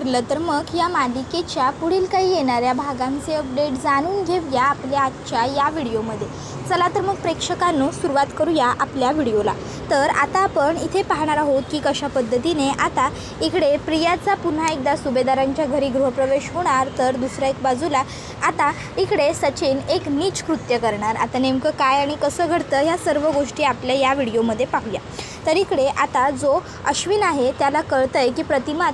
ठरलं तर मग या मालिकेच्या पुढील काही येणाऱ्या भागांचे अपडेट जाणून घेऊया आपल्या आजच्या या व्हिडिओमध्ये. चला तर मग प्रेक्षकांनो सुरुवात करूया आपल्या व्हिडिओला. तर आता आपण इथे पाहणार आहोत की कशा पद्धतीने आता इकडे प्रियाचा पुन्हा एकदा सुभेदारांच्या घरी गृहप्रवेश होणार, तर दुसऱ्या एक बाजूला आता इकडे सचिन एक नीच कृत्य करणार. आता नेमकं काय आणि कसं घडतं ह्या सर्व गोष्टी आपल्या या व्हिडिओमध्ये पाहूया. तर इकडे आता जो अश्विन आहे त्याला कळतं आहे की प्रतिमा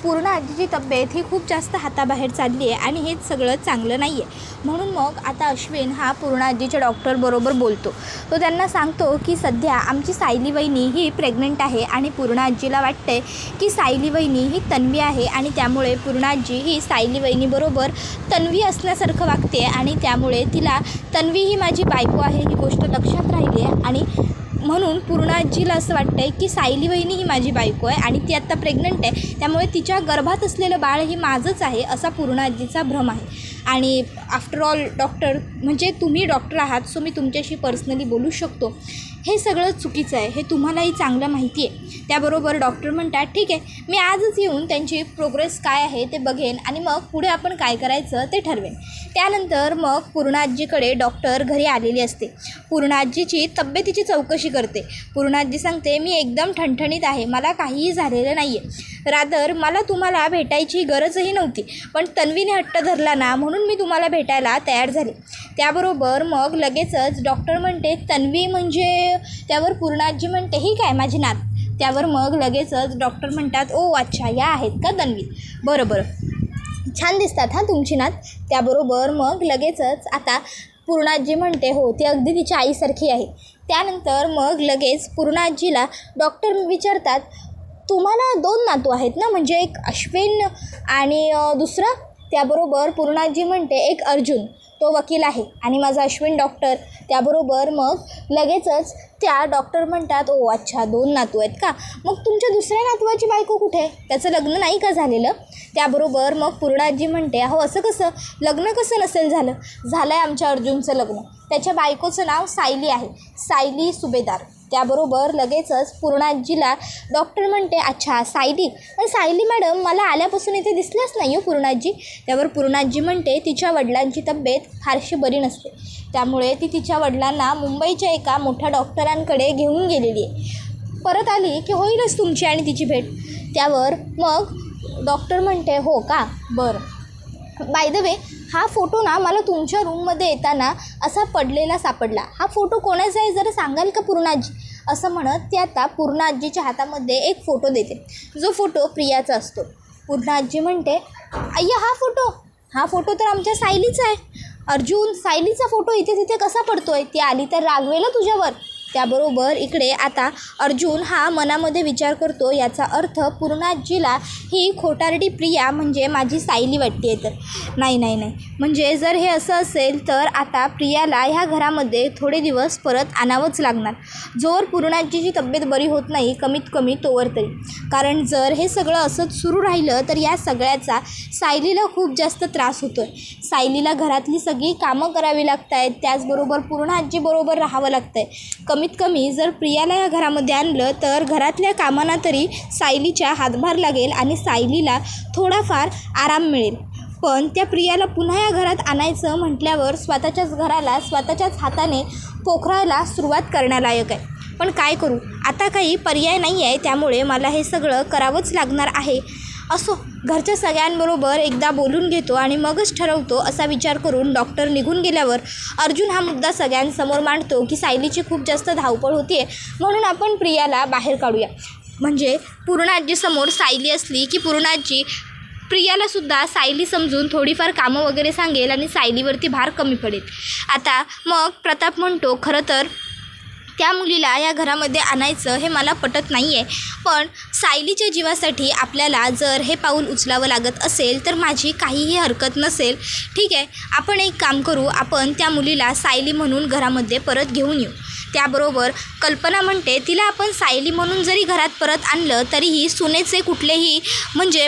पूर्ण आजीची तब्येत ही खूप जास्त हाताबाहेर चालली आहे आणि हेच सगळं चांगलं नाही आहे. म्हणून मग आता अश्विन हा पूर्ण आजीच्या डॉक्टरबरोबर बोलतो. तो त्यांना सांगतो की सध्या आमची सायली वहिनी ही प्रेग्नंट आहे आणि पूर्ण आजीला वाटते की सायली वहिनी ही तन्वी आहे आणि त्यामुळे पूर्ण आजी ही सायली वहिनीबरोबर तन्वी असण्यासारखं वागते आणि त्यामुळे तिला तन्वी ही माझी बायको आहे ही गोष्ट लक्षात राहिली आहे आणि म्हणून पूर्ण आजीला असं वाटतं आहे की सायली वहिनी ही माझी बायको आहे आणि ती आत्ता प्रेग्नंट आहे, त्यामुळे तिच्या गर्भात असलेलं बाळ ही माझंच आहे असा पूर्ण आजीचा भ्रम आहे. आणि आफ्टर ऑल डॉक्टर म्हणजे तुम्ही डॉक्टर आहात, सो मी तुमच्याशी पर्सनली बोलू शकतो. हे सगळं चुकीचं आहे, हे तुम्हालाही चांगलं माहिती आहे. त्याबरोबर डॉक्टर म्हणतात ठीक आहे, मी आजच येऊन त्यांची प्रोग्रेस काय आहे ते बघेन आणि मग पुढे आपण काय करायचं ते ठरवेन. त्यानंतर मग पूर्ण आजीकडे डॉक्टर घरी आलेली असते. पूर्ण आजीची तब्येतीची चौकशी करते. पूर्ण आजी सांगते मी एकदम ठणठणीत आहे, मला काहीही झालेलं नाही आहे. रादर मला तुम्हाला भेटायची गरजही नव्हती, पण तन्वीने हट्ट धरला ना म्हणून मी तुम्हाला भेटायला तयार झाले. त्याबरोबर मग लगेचच डॉक्टर म्हणते तन्वी म्हणजे, त्यावर पूर्ण आजी म्हणते ही काय माझी नात. त्यावर मग लगेचच डॉक्टर म्हणतात ओ अच्छा या आहेत का तन्वी, बरं छान दिसतात हां तुमची नात. त्याबरोबर मग लगेचच आता पूर्ण आजी म्हणते हो ती अगदी तिच्या आईसारखी आहे. त्यानंतर मग लगेच पूर्ण आजीला डॉक्टर विचारतात तुम्हाला 2 नातू आहेत ना, म्हणजे एक अश्विन आणि दुसरा. त्याबरोबर पूर्ण आजी म्हणते एक अर्जुन, तो वकील आहे आणि माझा अश्विन डॉक्टर. त्याबरोबर मग लगेचच त्या डॉक्टर म्हणतात ओ अच्छा 2 नातू आहेत का, मग तुमच्या दुसऱ्या नातवाची बायको कुठे, त्याचं लग्न नाही का झालेलं. त्याबरोबर मग पूर्ण आजी म्हणते अहो असं कसं, लग्न कसं नसेल झालं आहे आमच्या अर्जुनचं लग्न, त्याच्या बायकोचं नाव सायली आहे, सायली सुभेदार. त्याबरोबर लगेचच पूर्ण आजीला डॉक्टर म्हणते अच्छा सायली, पण सायली मॅडम मला आल्यापासून इथे दिसल्याच नाही हो पूर्ण आजी. त्यावर पूर्ण आजी म्हणते तिच्या वडिलांची तब्येत फारशी बरी नसते, त्यामुळे ती तिच्या वडिलांना मुंबईच्या एका मोठ्या डॉक्टरांकडे घेऊन गेलेली आहे. परत आली की होईलच तुमची आणि तिची भेट. त्यावर मग डॉक्टर म्हणते हो का बरं, बाय द वे हा फोटो ना मला तुमच्या रूममध्ये येताना असा पडलेला सापडला, हा फोटो कोणाचा आहे जरा सांगाल का पूर्ण आजी. असं म्हणत ती आता पूर्ण आजीच्या हातामध्ये एक फोटो देते, जो फोटो प्रियाचा असतो. पूर्ण आजी म्हणते अय्या हा फोटो तर आमच्या सायलीचा आहे. अर्जुन सायलीचा फोटो इथे तिथे कसा पडतोय, ती आली तर रागवेल तुझ्यावर. त्याबरोबर इकडे आता अर्जुन हा मनामध्ये विचार करतो याचा अर्थ पूर्ण आजीला ही खोटारडी प्रिया म्हणजे माझी सायली वाटते आहे. तर नाही म्हणजे जर हे असं असेल तर आता प्रियाला ह्या घरामध्ये थोडे दिवस परत आणावंच लागणार, जोर पूर्ण आजीची तब्येत बरी होत नाही कमीत कमी तोवर तरी. कारण जर हे सगळं असंच सुरू राहिलं तर या सगळ्याचा सायलीला खूप जास्त त्रास होतो आहे. सायलीला घरातली सगळी कामं करावी लागत आहेत, त्याचबरोबर पूर्ण आजीबरोबर राहावं लागतं आहे. कमीत कमी जर प्रियाला या घरामध्ये आणलं तर घरातल्या कामांना तरी सायलीच्या हातभार लागेल आणि सायलीला थोडाफार आराम मिळेल. पण त्या प्रियाला पुन्हा या घरात आणायचं म्हटल्यावर स्वतःच्याच घराला स्वतःच्याच हाताने पोखरायला सुरुवात करण्यालायक आहे. पण काय करू, आता काही पर्याय नाही आहे, त्यामुळे मला हे सगळं करावंच लागणार आहे. असो, घरच्या सगळ्यांबरोबर एकदा बोलून घेतो आणि मगच ठरवतो असा विचार करून डॉक्टर निघून गेल्यावर अर्जुन हा मुद्दा सगळ्यांसमोर मांडतो की सायलीची खूप जास्त धावपळ होती आहे, म्हणून आपण प्रियाला बाहेर काढूया. म्हणजे पूर्ण आजीसमोर सायली असली की पूर्ण आजी प्रियालासुद्धा सायली समजून थोडीफार कामं वगैरे सांगेल आणि सायलीवरती भार कमी पडेल. आता मग प्रताप म्हणतो खरं तर त्या मुलीला या घरामध्ये आणायचं हे मला पटत नाही आहे, पण सायलीच्या जीवासाठी आपल्याला जर हे पाऊल उचलावं लागत असेल तर माझी काहीही हरकत नसेल. ठीक आहे, आपण एक काम करू, आपण त्या मुलीला सायली म्हणून घरामध्ये परत घेऊन येऊ. त्याबरोबर कल्पना म्हणते तिला आपण सायली म्हणून जरी घरात परत आणलं तरीही सुनेचे कुठलेही म्हणजे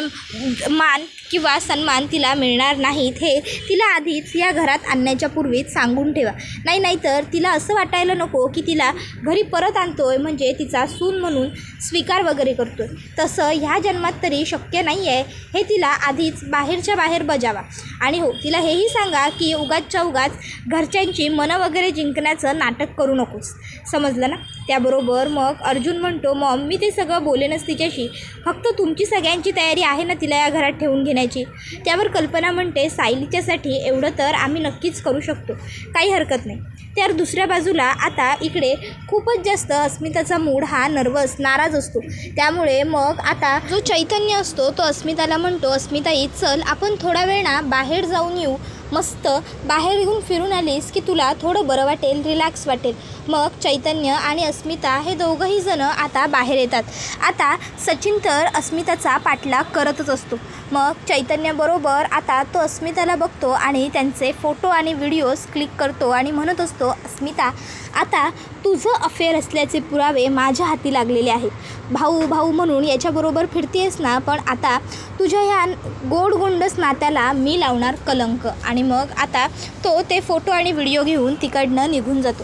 मान किंवा सन्मान तिला मिळणार नाहीत, हे तिला आधीच या घरात आणण्याच्या पूर्वीच सांगून ठेवा. नाहीतर तिला असं वाटायला नको की तिला घरी परत आणतोय म्हणजे तिचा सून म्हणून स्वीकार वगैरे करतोय. तसं ह्या जन्मात तरी शक्य नाही आहे, हे तिला आधीच बाहेरच्या बाहेर बजावा. आणि हो, तिला हेही सांगा की उगाचच्या उगाच घरच्यांची मनं वगैरे जिंकण्याचं नाटक करू नकोस, समजलं ना. त्याबरोबर मग अर्जुन म्हणतो, मॉम मी ते सगळं बोलेनच तिच्याशी, फक्त तुमची सगळ्यांची तयारी आहे ना तिला या घरात ठेवून घेण्याची. त्यावर कल्पना म्हणते, सायलीच्यासाठी एवढं तर आम्ही नक्कीच करू शकतो, काही हरकत नाही. तर दुसऱ्या बाजूला आता इकडे खूपच जास्त अस्मिताचा मूड हा नर्वस नाराज असतो. त्यामुळे मग आता जो चैतन्य असतो तो अस्मिताला म्हणतो, अस्मिताई चल आपण थोडा वेळ ना बाहेर जाऊन येऊ, मस्त बाहेर येऊन फिरून आलीस की तुला थोडं बरं वाटेल, रिलॅक्स वाटेल. मग चैतन्य आणि अस्मिता हे दोघंही जण आता बाहेर येतात. आता सचिन तर अस्मिताचा पाठलाग करतच असतो. मग चैतन्याबरोबर आता तो अस्मिताला बघतो आणि त्यांचे फोटो आणि व्हिडिओज क्लिक करतो आणि म्हणत असतो, अस्मिता आता तुझं अफेअर असल्याचे पुरावे माझ्या हाती लागलेले आहेत. भाऊ भाऊ म्हणून याच्याबरोबर फिरतेस ना, पण आता तुझ्या ह्या गोडगुंडस नात्याला मी लावणार कलंक. आणि मग आता तो ते फोटो आणि व्हिडिओ घेऊन तिकडनं निघून जातो.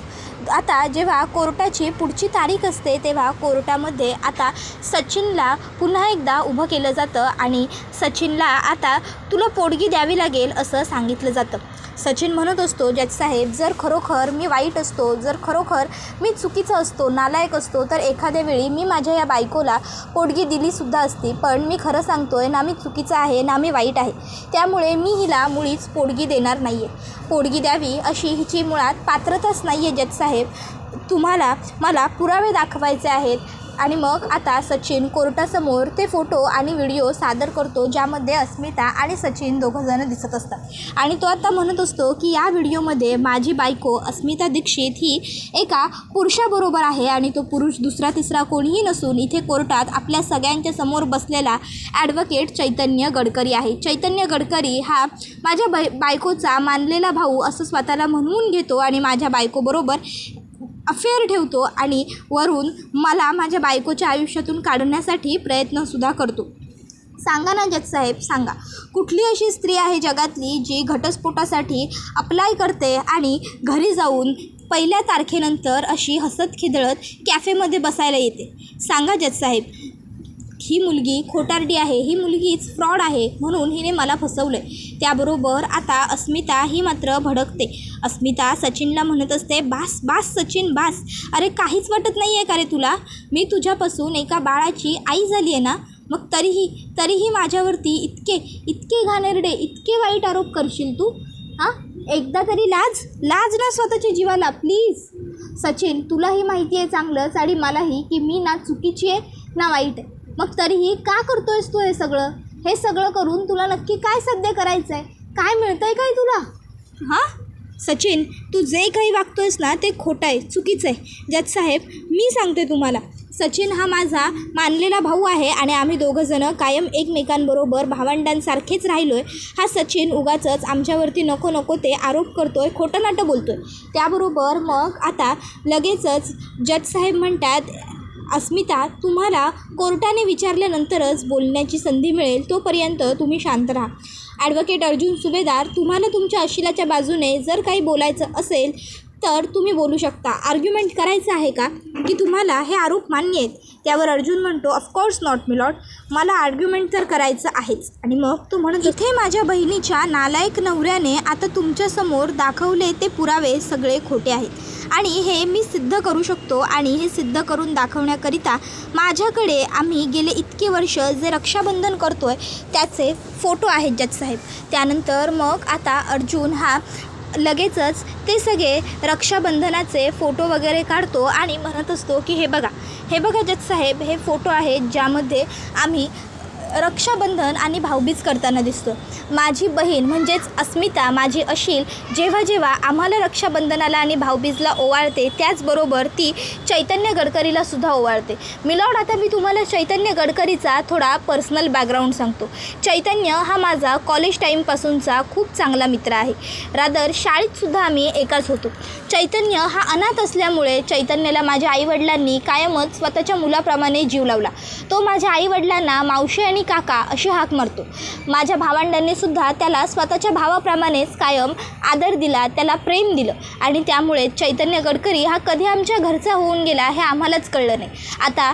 आता जेव्हा कोर्टाची पुढची तारीख असते तेव्हा कोर्टामध्ये आता सचिनला पुन्हा एकदा उभं केलं जातं आणि सचिनला आता तुला पोटगी द्यावी लागेल असं सांगितलं जातं. सचिन म्हणत असतो, जज साहेब जर खरोखर मी वाईट असतो, जर खरोखर मी चुकीचा असतो, नालायक असतो, तर एखाद्या वेळी मी माझ्या या बायकोला पोटगी दिलीसुद्धा असती. पण मी खरं सांगतोय ना, मी चुकीचा आहे ना मी वाईट आहे, त्यामुळे मी हिला मुळीच पोटगी देणार नाही आहे. पोटगी द्यावी अशी हिची मुळात पात्रताच नाही आहे जज साहेब, तुम्हाला मला पुरावे दाखवायचे आहेत. आणि मग आता सचिन कोर्टासमोर ते फोटो आणि व्हिडिओ सादर करतो ज्यामध्ये अस्मिता आणि सचिन दोघंजणं दिसत असतात. आणि तो आता म्हणत असतो की या व्हिडिओमध्ये माझी बायको अस्मिता दीक्षित ही एका पुरुषाबरोबर आहे आणि तो पुरुष दुसरा तिसरा कोणीही नसून इथे कोर्टात आपल्या सगळ्यांच्या समोर बसलेला ॲडव्होकेट चैतन्य गडकरी आहे. चैतन्य गडकरी हा माझ्या बायकोचा मानलेला भाऊ असं स्वतःला म्हणवून घेतो आणि माझ्या बायकोबरोबर अफेअर ठेवतो आणि वरून मला माझ्या बायकोच्या आयुष्यातून काढण्यासाठी प्रयत्नसुद्धा करतो. सांगा ना जज साहेब, सांगा कुठली अशी स्त्री आहे जगातली जी घटस्फोटासाठी अप्लाय करते आणि घरी जाऊन पहिल्या तारखेनंतर अशी हसत खिदळत कॅफेमध्ये बसायला येते? सांगा जज साहेब. ही मुलगी खोटारडी आहे, ही मुलगीच फ्रॉड आहे, म्हणून हिने मला फसवलं आहे. त्याबरोबर आता अस्मिता ही मात्र भडकते. अस्मिता सचिनला म्हणत असते, बास बास सचिन बास, अरे काहीच वाटत नाही आहे का रे तुला? मी तुझ्यापासून एका बाळाची आई झाली आहे ना, मग तरीही माझ्यावरती इतके घाणेरडे इतके वाईट आरोप करशील तू? हां, एकदा तरी लाज ना स्वतःच्या जीवाला प्लीज. सचिन तुलाही माहिती आहे चांगलंच आणि मलाही की मी ना चुकीची आहे ना वाईट आहे, मग तरीही का करतोयस तू हे सगळं? हे सगळं करून तुला नक्की काय साध्य करायचं आहे? काय मिळतं आहे काय तुला? हां सचिन, तू जे काही वागतोयस ना ते खोटं आहे, चुकीचं आहे. जज साहेब मी सांगते तुम्हाला, सचिन हा माझा मानलेला भाऊ आहे आणि आम्ही दोघंजणं कायम एकमेकांबरोबर भावंडांसारखेच राहिलो आहे. हा सचिन उगाचच आमच्यावरती नको ते आरोप करतोय, खोटं नाटं बोलतोय. त्याबरोबर मग आता लगेचच जज साहेब म्हणतात, अस्मिता तुम्हाला कोर्टाने विचारल्यानंतरच बोलण्याची संधी मिळेल, तोपर्यंत तुम्ही शांत राहा. ॲडव्होकेट अर्जुन सुभेदार, तुम्हाला तुमच्या अशिलाच्या बाजूने जर काही बोलायचं असेल तर तुम्ही बोलू शकता. आर्ग्युमेंट करायचं आहे का की तुम्हाला हे आरोप मान्य आहेत? त्यावर अर्जुन म्हणतो, ऑफकोर्स नॉट मिलॉर्ड, मला आर्ग्युमेंट तर करायचं आहेच. आणि मग तो म्हणतो, इथे माझ्या बहिणीच्या नालायक नवऱ्याने आता तुमच्यासमोर दाखवले ते पुरावे सगळे खोटे आहेत आणि हे मी सिद्ध करू शकतो. आणि हे सिद्ध करून दाखवण्याकरिता माझ्याकडे आम्ही गेले इतके वर्ष जे रक्षाबंधन करतो आहे त्याचे फोटो आहेत जज साहेब. त्यानंतर मग आता अर्जुन हा लगेचच ते सगळे रक्षाबंधनाचे फोटो वगैरे काढतो आणि म्हणत असतो की हे बघा जज साहेब, हे फोटो आहेत ज्यामध्ये आम्ही रक्षाबंधन आणि भाऊबीज करताना दिसतो. माझी बहीण म्हणजेच अस्मिता, माझी अशील, जेव्हा जेव्हा आम्हाला रक्षाबंधनाला आणि भाऊबीजला ओवाळते त्याचबरोबर ती चैतन्य गडकरीला सुद्धा ओवाळते. मिलॉर्ड, आता मी तुम्हाला चैतन्य गडकरीचा थोडा पर्सनल बॅकग्राऊंड सांगतो. चैतन्य हा माझा कॉलेज टाईमपासूनचा खूप चांगला मित्र आहे. रादर शाळेतसुद्धा आम्ही एकाच होतो. चैतन्य हा अनाथ असल्यामुळे चैतन्याला माझ्या आईवडिलांनी कायमच स्वतःच्या मुलाप्रमाणे जीव लावला. तो माझ्या आईवडिलांना मावशी आणि काका अशी हाक मारतो. माझ्या भावंडांनी सुद्धा त्याला स्वतःच्या भावाप्रमाणेच कायम आदर दिला, त्याला प्रेम दिलं आणि त्यामुळे चैतन्य गडकरी हा कधी आमच्या घरचा होऊन गेला हे आम्हालाच कळलं नाही. आता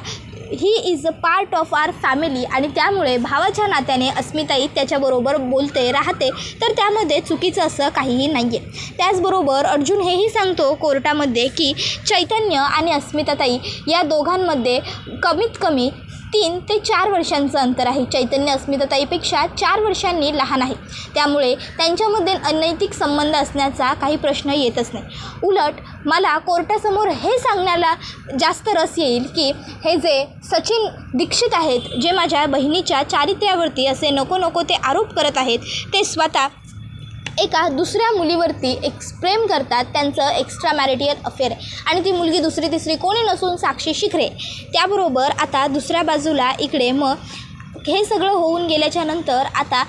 he is a part of our family आणि त्यामुळे भावाच्या नात्याने अस्मिताई त्याच्याबरोबर बोलते राहते, तर त्यामध्ये चुकीचं असं काहीही नाही आहे. त्याचबरोबर अर्जुन हेही सांगतो कोर्टामध्ये की चैतन्य आणि अस्मिताताई या दोघांमध्ये कमीत कमी 3 ते 4 वर्षांचं अंतर आहे. चैतन्य अस्मिताताईपेक्षा 4 वर्षांनी लहान आहे. त्यामुळे त्यांच्यामध्ये अनैतिक संबंध असण्याचा काही प्रश्न येतच नाही. उलट मला कोर्टासमोर हे सांगण्याला जास्त रस येईल की हे जे सचिन दीक्षित आहेत, जे माझ्या बहिणीच्या चारित्र्यावरती असे नको ते आरोप करत आहेत, ते स्वतः एका दुसऱ्या मुलीवरती प्रेम करतात. त्यांचं एक्स्ट्रा मॅरिटियल अफेअर आहे आणि ती मुलगी दुसरी तिसरी कोणी नसून साक्षी शिखरे. त्याबरोबर आता दुसऱ्या बाजूला इकडे मग हे सगळं होऊन गेल्याच्या नंतर आता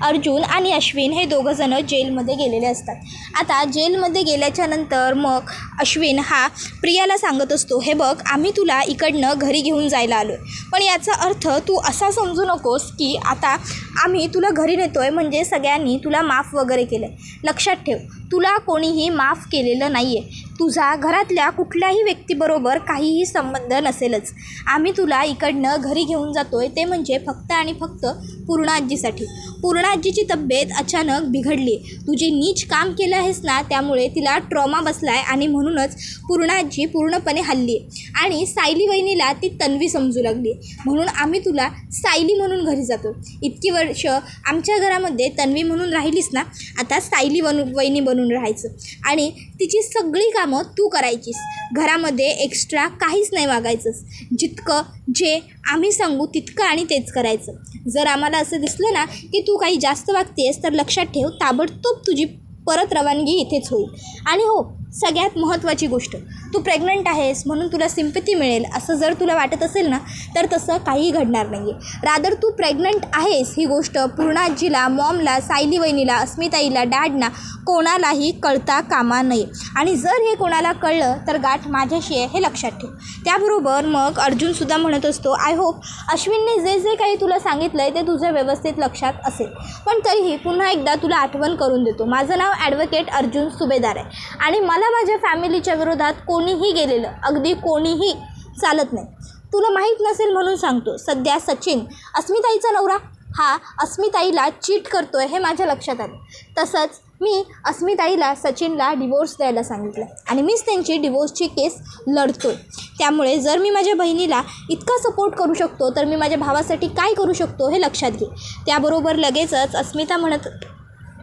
अर्जुन आणि अश्विन हे दोघंजणं जेलमध्ये गेलेले असतात. आता जेलमध्ये गेल्याच्या नंतर मग अश्विन हा प्रियाला सांगत असतो, हे बघ, आम्ही तुला इकडनं घरी घेऊन जायला आलो आहे, पण याचा अर्थ तू असा समजू नकोस की आता आम्ही तुला घरी नेतो आहे म्हणजे सगळ्यांनी तुला माफ वगैरे केलं आहे. लक्षात ठेव, तुला कोणीही माफ केलेलं नाही आहे. तुझा घरातल्या कुठल्याही व्यक्तीबरोबर काहीही संबंध नसेलच. आम्ही तुला इकडनं घरी घेऊन जातो आहे ते म्हणजे फक्त आणि फक्त पूर्णा आजीसाठी. पूर्णा आजीची तब्येत अचानक बिघडली. तू जे नीच काम केलं आहेस ना, त्यामुळे तिला ट्रॉमा बसला आहे आणि म्हणूनच पूर्णा आजी पूर्णपणे हल्ली आहे आणि सायली वहिनीला ती तन्वी समजू लागली. म्हणून आम्ही तुला सायली म्हणून घरी जातो. इतकी वर्ष आमच्या घरामध्ये तन्वी म्हणून राहिलीस ना, आता सायली वहिनी बनून राहायचं आणि तिची सगळी कामं तू करायचीस. घरामध्ये एक्स्ट्रा काहीच नाही वागायचंस. जितकं जे आम्ही सांगू तितकं आणि तेच करायचं. जर आम्हाला असं दिसलं ना की तू काही जास्त वागतेस तर लक्षात ठेव, ताबडतोब तुझी परत रवानगी इथेच होईल. आणि हो, सगळ्यात महत्त्वाची गोष्ट, तू प्रेग्नंट आहेस म्हणून तुला सिम्पॅथी मिळेल असं जर तुला वाटत असेल ना, तर तसं काहीही घडणार नाही आहे. रादर तू प्रेग्नंट आहेस ही गोष्ट पूर्णा आजीला, मॉमला, सायली वहिनीला, अस्मिताईला, डॅडना कोणालाही कळता कामा नये. आणि जर हे कोणाला कळलं तर गाठ माझ्याशी आहे हे लक्षात ठेव. त्याबरोबर मग अर्जुनसुद्धा म्हणत असतो, आय होप अश्विनने जे काही तुला सांगितलं आहे ते तुझं व्यवस्थित लक्षात असेल. पण तरीही पुन्हा एकदा तुला आठवण करून देतो, माझं नाव ॲडव्होकेट अर्जुन सुभेदार आहे आणि मला माझ्या फॅमिलीच्या विरोधात कोणीही गेलेलं, अगदी कोणीही चालत नाही. तुला माहीत नसेल म्हणून सांगतो, सध्या सचिन अस्मिताईचा नवरा हा अस्मिताईला चीट करतोय हे माझ्या लक्षात आलं. तसंच मी अस्मिताईला सचिनला डिवोर्स द्यायला सांगितलं आणि मीच त्यांची डिवोर्सची केस लढतोय. त्यामुळे जर मी माझ्या बहिणीला इतका सपोर्ट करू शकतो तर मी माझ्या भावासाठी काय करू शकतो हे लक्षात घे. त्याबरोबर लगेचच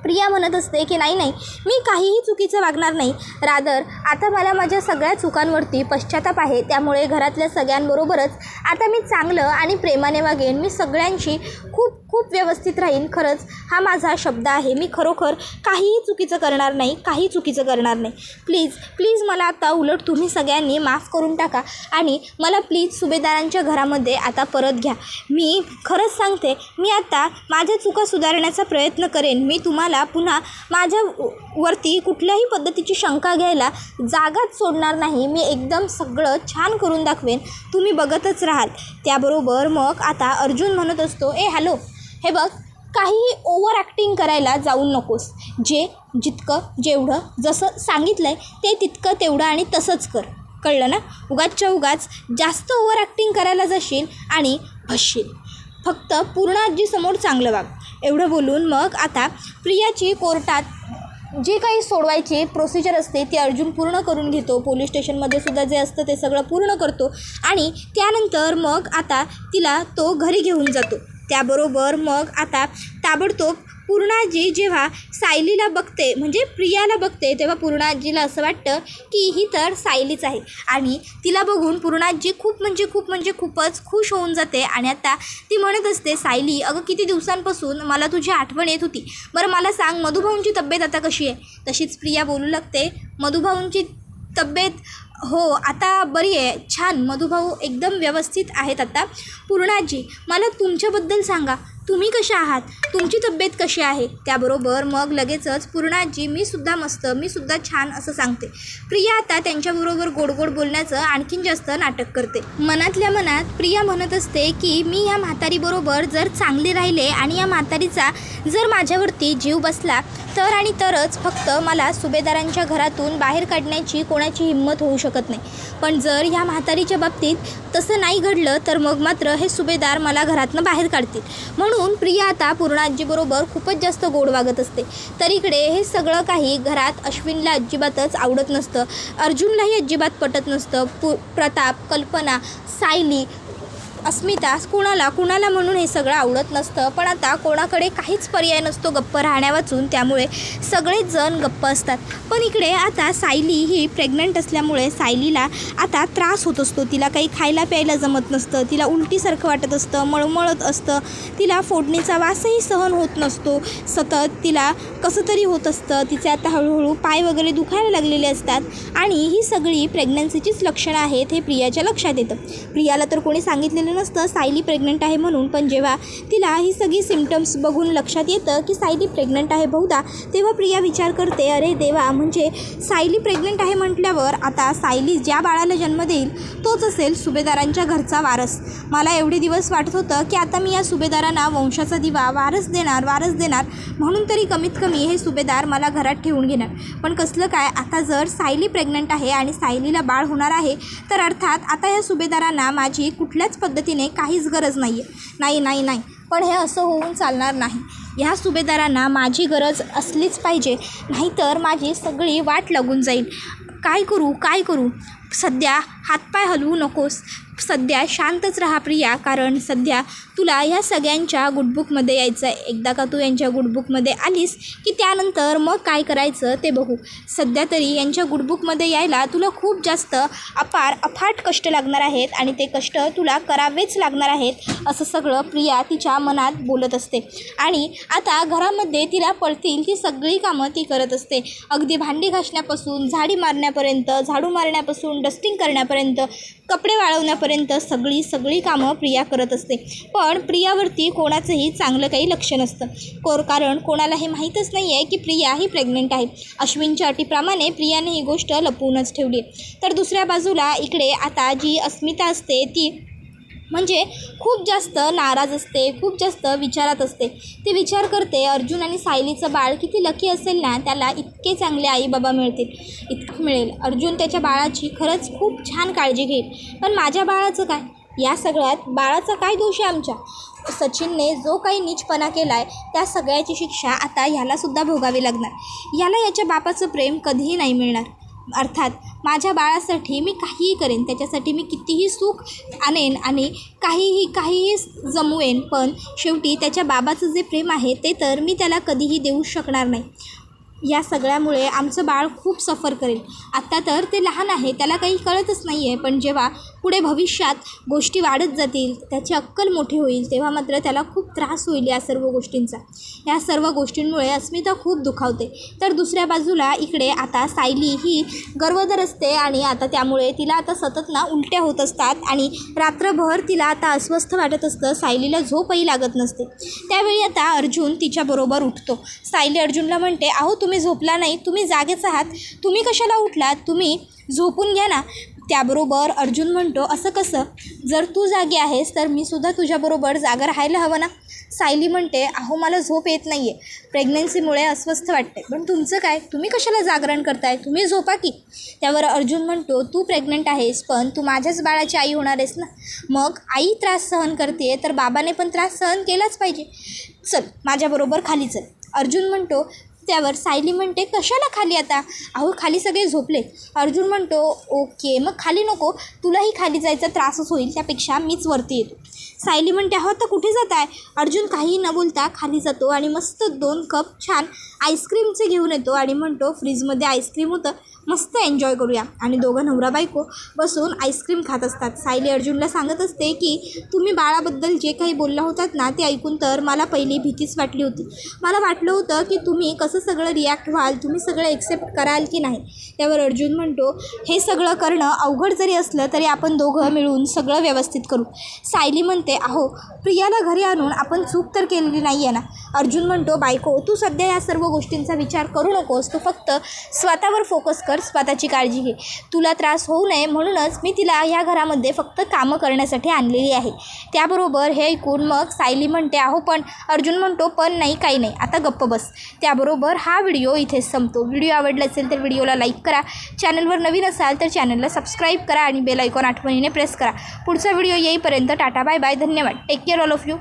प्रिया म्हणत असते की नाही, मी काहीही चुकीचं वागणार नाही. रादर आता मला माझ्या सगळ्या चुकांवरती पश्चाताप आहे. त्यामुळे घरातल्या सगळ्यांबरोबरच आता मी चांगलं आणि प्रेमाने वागेन. मी सगळ्यांशी खूप व्यवस्थित राहीन. खरंच हा माझा शब्द आहे. मी खरोखर काहीही चुकीचं करणार नाही. प्लीज मला आता उलट तुम्ही सगळ्यांनी माफ करून टाका आणि मला प्लीज सुभेदारांच्या घरामध्ये आता परत घ्या. मी खरंच सांगते, मी आता माझ्या चुका सुधारण्याचा प्रयत्न करेन. मी तुम्हाला पुन्हा माझ्यावरती कुठल्याही पद्धतीची शंका घ्यायला जागाच सोडणार नाही. मी एकदम सगळं छान करून दाखवेन, तुम्ही बघतच राहाल. त्याबरोबर मग आता अर्जुन म्हणत असतो, हॅलो, हे बघ, काहीही ओव्हर ॲक्टिंग करायला जाऊ नकोस. जितकं जेवढं जसं सांगितलं आहे ते तितकं तेवढं आणि तसंच कर, कळलं ना? उगाच जास्त ओव्हर ॲक्टिंग करायला जाशील आणि फसशील. फक्त पूर्ण आजीसमोर चांगलं वाग. एवढं बोलून मग आता प्रियाची कोर्टात जे काही सोडवायची प्रोसिजर असते ती अर्जुन पूर्ण करून घेतो. पोलीस स्टेशनमध्ये सुद्धा जे असतं ते सगळं पूर्ण करतो आणि त्यानंतर मग आता तिला तो घरी घेऊन जातो. त्याबरोबर मग आता ताबडतोब पूर्णाजी जेव्हा सायलीला बघते म्हणजे प्रियाला बघते तेव्हा पूर्णाजीला असं वाटतं की ही तर सायलीच आहे आणि तिला बघून पूर्णाजी खूपच खुश होऊन जाते आणि आता ती म्हणत असते, सायली अगं किती दिवसांपासून मला तुझी आठवण येत होती. बरं मला सांग मधुभाऊंची तब्येत आता कशी आहे? तशीच प्रिया बोलू लागते, मधुभाऊंची तब्येत हो आता बरी आहे, छान, मधुभाऊ एकदम व्यवस्थित आहेत आता. पूर्णाजी मला तुमच्याबद्दल सांगा, तुम्ही कशा आहात, तुमची तब्येत कशी आहे? त्याबरोबर मग लगेचच पूर्णाजी मी सुद्धा मस्त, मी सुद्धा छान असं सांगते. प्रिया आता त्यांच्याबरोबर गोड गोड बोलण्याचं आणखीन जास्त नाटक करते. मनातल्या मनात प्रिया म्हणत असते की मी या म्हातारीबरोबर जर चांगली राहिले आणि या म्हातारीचा जर माझ्यावरती जीव बसला तर आणि तरच फक्त मला सुभेदारांच्या घरातून बाहेर काढण्याची कोणाची हिंमत होऊ शकत नाही. पण जर ह्या म्हातारीच्या बाबतीत तसं नाही घडलं तर मग मात्र हे सुभेदार मला घरातनं बाहेर काढतील. म्हणून प्रिया आता पूर्णाजीबरोबर खूपच जास्त गोड वागत असते. तर इकडे हे सगळं काही घरात अश्विनला अजिबातच आवडत नसतं, अर्जुनलाही अजिबात पटत नसतं. प्रताप, कल्पना, सायली, अस्मिता कुणाला म्हणून हे सगळं आवडत नसतं. पण आता कोणाकडे काहीच पर्याय नसतो गप्प राहण्या वाचून, त्यामुळे सगळेच जण गप्प असतात. पण इकडे आता सायली ही प्रेग्नंट असल्यामुळे सायलीला आता त्रास होत असतो. तिला काही खायला प्यायला जमत नसतं, तिला उलटीसारखं वाटत असतं, मळमळत असतं, तिला फोडणीचा वासही सहन होत नसतो, सतत तिला कसं तरी होत असतं. तिचे आता हळूहळू पाय वगैरे दुखायला लागलेले असतात आणि ही सगळी प्रेग्नन्सीचीच लक्षणं आहेत हे प्रियाच्या लक्षात येतं. प्रियाला तर कोणी सांगितलेलं नसतं सायली प्रेग्नंट आहे म्हणून, पण जेव्हा तिला ही सगळी सिम्पटम्स बघून लक्षात येतं की सायली प्रेग्नंट आहे बहुधा, तेव्हा प्रिया विचार करते, अरे देवा, म्हणजे सायली प्रेग्नंट आहे म्हटल्यावर आता सायली ज्या बाळाला जन्म देईल तोच असेल सुभेदारांच्या घरचा वारस. मला एवढे दिवस वाटत होतं की आता मी या सुभेदारांना वंशाचा दिवा वारस देणार म्हणून तरी कमीत कमी हे सुभेदार मला घरात ठेवून घेणार. पण कसलं काय, आता जर सायली प्रेग्नंट आहे आणि सायलीला बाळ होणार आहे तर अर्थात आता या सुभेदारांना माझी कुठल्याच पद्धतीने काहीच गरज नाही आहे. नाही, पण हे असं होऊन चालणार नाही. ह्या सुभेदारांना माझी गरज असलीच पाहिजे, नाहीतर माझी सगळी वाट लागून जाईल. काय करू? सध्या हातपाय हलवू नकोस, सध्या शांतच राहा प्रिया, कारण सध्या तुला ह्या सगळ्यांच्या गुडबुकमध्ये यायचं आहे. एकदा का तू यांच्या गुडबुकमध्ये आलीस की त्यानंतर मग काय करायचं ते बघू. सध्या तरी यांच्या गुडबुकमध्ये यायला तुला खूप जास्त अफाट कष्ट लागणार आहेत आणि ते कष्ट तुला करावेच लागणार आहेत, असं सगळं प्रिया तिच्या मनात बोलत असते. आणि आता घरामध्ये तिला पडतील ती सगळी कामं ती करत असते. अगदी भांडी घासण्यापासून झाडू मारण्यापासून डस्टिंग करण्यापर्यंत, कपडे वाळवण्यापर्यंत सगळी कामं प्रिया करत असते. पण प्रियावरती कोणाचंही चांगलं काही लक्ष नसतं, कारण कोणाला हे माहीतच नाही आहे की प्रिया ही प्रेग्नंट आहे. अश्विनच्या अटीप्रमाणे प्रियाने ही गोष्ट लपवूनच ठेवली. तर दुसऱ्या बाजूला इकडे आता जी अस्मिता असते ती म्हणजे खूप जास्त नाराज असते, खूप जास्त विचारात असते. ती विचार करते, अर्जुन आणि सायलीचं बाळ किती लकी असेल ना, त्याला इतके चांगले आई बाबा मिळेल. अर्जुन त्याच्या बाळाची खरंच खूप छान काळजी घेईल. पण माझ्या बाळाचं काय? या सगळ्यात बाळाचा काय दोष आहे आमच्या? सचिनने जो काही नीचपणा केला आहे त्या सगळ्याची शिक्षा आता ह्यालासुद्धा भोगावी लागणार. याला याच्या बापाचं प्रेम कधीही नाही मिळणार. अर्थात माझ्या बाळासाठी मी काहीही करेन, त्याच्यासाठी मी कितीही सुख आणेन आणि काहीही जमवेन, पण शेवटी त्याच्या बाबाचं जे प्रेम आहे ते तर मी त्याला कधीही देऊ शकणार नाही. या सगळ्यामुळे आमचं बाळ खूप सफर करेल. आत्ता तर ते लहान आहे, त्याला काही कळतच नाही आहे, पण जेव्हा पुढे भविष्यात गोष्टी वाढत जातील, त्याची अक्कल मोठी होईल, तेव्हा मात्र त्याला खूप त्रास होईल या सर्व गोष्टींचा. या सर्व गोष्टींमुळे अस्मिता खूप दुखावते. तर दुसऱ्या बाजूला इकडे आता सायली ही गर्भवती असते आणि आता त्यामुळे तिला आता सतत उलट्या होत असतात आणि रात्रभर तिला आता अस्वस्थ वाटत असतं. सायलीला झोपही लागत नसते. त्यावेळी आता अर्जुन तिच्याबरोबर उठतो. सायली अर्जुनला म्हणते, अहो तुम्ही झोपला नाही, तुम्ही जागेच आहात, तुम्ही कशाला उठलात, तुम्ही झोपून घ्या ना. त्याबरोबर अर्जुन म्हणतो, असं कसं, जर तू जागी आहेस तर मी सुद्धा तुझ्याबरोबर जागा राहायला हवं ना. सायली म्हणते, अहो मला झोप येत नाही आहे, प्रेग्नन्सीमुळे अस्वस्थ वाटते, पण तुमचं काय, तुम्ही कशाला जागरण करताय, तुम्ही झोपा की. त्यावर अर्जुन म्हणतो, तू प्रेग्नंट आहेस पण तू माझ्याच बाळाची आई होणार आहेस ना, मग आई त्रास सहन करते तर बाबाने पण त्रास सहन केलाच पाहिजे, चल माझ्याबरोबर खाली चल. अर्जुन म्हणतो. त्यावर सायली म्हणते, कशाला खाली आता, अहो खाली सगळे झोपले. अर्जुन म्हणतो, ओके मग खाली नको, तुलाही खाली जायचा त्रासच होईल, त्यापेक्षा मीच वरती येतो. सायली म्हणते अहो आता कुठे जात आहे. अर्जुन काही न बोलता खाली जातो आणि मस्त 2 कप छान आईस्क्रीमचे घेऊन येतो आणि म्हणतो फ्रीजमध्ये आईस्क्रीम होतं, मस्त एन्जॉय करूया. आणि दोघं नवरा बायको बसून आईस्क्रीम खात असतात. सायली अर्जुनला सांगत असते की तुम्ही बाळाबद्दल जे काही बोलला होतात ना ते ऐकून तर मला पहिली भीतीच वाटली होती. मला वाटलं होतं की तुम्ही कसं सगळं रिॲक्ट व्हाल, तुम्ही सगळं एक्सेप्ट कराल की नाही. त्यावर अर्जुन म्हणतो हे सगळं करणं अवघड जरी असलं तरी आपण दोघं मिळून सगळं व्यवस्थित करू. सायली म्हणते अहो प्रियाला घरी आणून आपण चूक तर केलेली नाही आहे ना. अर्जुन म्हणतो बायको तू सध्या या सर्व गोष्टींचा विचार करू नकोस, तू फक्त स्वतःवर फोकस कर, स्वतःची काळजी घे. तुला त्रास होऊ नये म्हणूनच मी तिला ह्या घरामध्ये फक्त कामं करण्यासाठी आणलेली आहे. त्याबरोबर हे ऐकून मग सायली म्हणते अहो पण. अर्जुन म्हणतो पण नाही काही नाही, आता गप्प बस. त्याबरोबर हा व्हिडिओ इथेच संपतो. व्हिडिओ आवडला असेल तर व्हिडिओला लाईक करा, चॅनलवर नवीन असाल तर चॅनलला सबस्क्राईब करा आणि बेल आयकॉन आठवणीने प्रेस करा. पुढचा व्हिडिओ येईपर्यंत टाटा बाय बाय, धन्यवाद. Take care all of you.